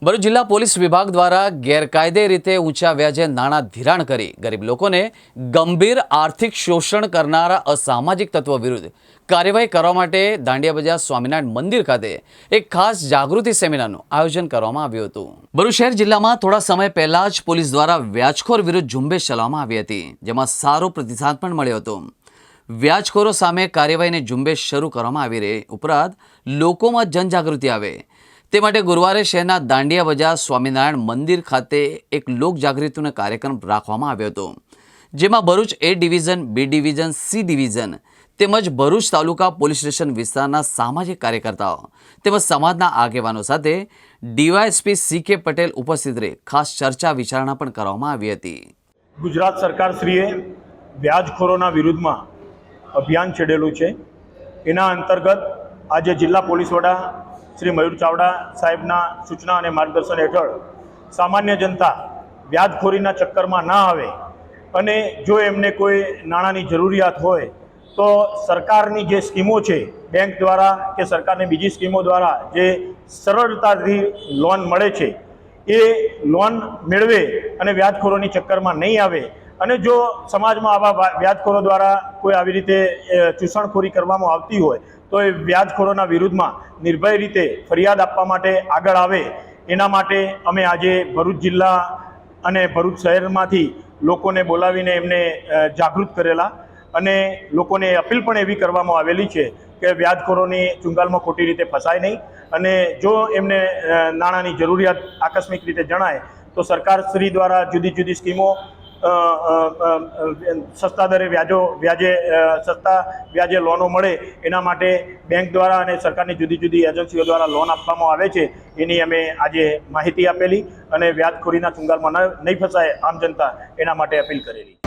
ભરૂચ જિલ્લા પોલીસ વિભાગ દ્વારા ગેરકાયદે રીતે ઊંચા વ્યાજે નાણાં ધિરાણ કરી ગરીબ લોકોને ગંભીર આર્થિક શોષણ કરનારા અસામાજિક તત્વો વિરુદ્ધ કાર્યવાહી કરવા માટે દાંડિયા બજાર સ્વામિનારાયણ મંદિર ખાતે એક ખાસ જાગૃતિ સેમિનારનું આયોજન કરવામાં આવ્યું હતું। ભરૂચ શહેર જિલ્લામાં થોડા સમય પહેલા જ પોલીસ દ્વારા વ્યાજખોર વિરુદ્ધ ઝુંબેશ ચલાવવામાં આવી હતી, જેમાં સારો પ્રતિસાદ પણ મળ્યો હતો। વ્યાજખોરો સામે કાર્યવાહીની ઝુંબેશ શરૂ કરવામાં આવી રહી ઉપરાંત લોકોમાં જનજાગૃતિ આવે તે માટે ગુરુવારે શહેરના દાંડિયા બજાર સ્વામિનારાયણ મંદિર ખાતે એક લોક જાગૃતિનો કાર્યક્રમ રાખવામાં આવ્યો હતો, જેમાં Bharuch A division, B division, C division તેમજ ભરૂચ તાલુકા પોલીસ સ્ટેશન વિસ્તારના સામાજિક કાર્યકર્તાઓ તેમજ સમાજના આગેવાનો સાથે ડીવાયએસપી સી.કે. પટેલ ઉપસ્થિત રહી ખાસ ચર્ચા વિચારણા પણ કરવામાં આવી હતી। ગુજરાત સરકારશ્રીએ વ્યાજખોરોના વિરુદ્ધમાં અભિયાન છેડેલું છે। એના અંતર્ગત આજે જિલ્લા પોલીસ વડા શ્રી મયુર ચાવડા સાહેબના સૂચના અને માર્ગદર્શન હેઠળ સામાન્ય જનતા વ્યાજખોરીના ચક્કરમાં ના આવે અને જો એમને કોઈ નાણાંની જરૂરિયાત હોય તો સરકારની જે સ્કીમો છે, બેંક દ્વારા કે સરકારની બીજી સ્કીમો દ્વારા જે સરળતાથી લોન મળે છે એ લોન મેળવે અને વ્યાજખોરોની ચક્કરમાં નહીં આવે। અને જો સમાજમાં આવા વ્યાજખોરો દ્વારા કોઈ આવી રીતે ચૂસણખોરી કરવામાં આવતી હોય તો એ વ્યાજખોરોના વિરુદ્ધમાં નિર્ભય રીતે ફરિયાદ આપવા માટે આગળ આવે। એના માટે અમે આજે ભરૂચ જિલ્લા અને ભરૂચ શહેરમાંથી લોકોને બોલાવીને એમને જાગૃત કરેલા અને લોકોને અપીલ પણ એવી કરવામાં આવેલી છે કે વ્યાજખોરોની ચુંગાલમાં ખોટી રીતે ફસાય નહીં અને જો એમને નાણાંની જરૂરિયાત આકસ્મિક રીતે જણાય તો સરકારશ્રી દ્વારા જુદી જુદી સ્કીમો સસ્તા દરે સસ્તા વ્યાજે લોનો મળે એના માટે બેંક દ્વારા અને સરકારની જુદી જુદી એજન્સીઓ દ્વારા લોન આપવામાં આવે છે। એની અમે આજે માહિતી આપેલી અને વ્યાજખોરીના ચુંગાલમાં નહીં ફસાય આમ જનતા એના માટે અપીલ કરેલી।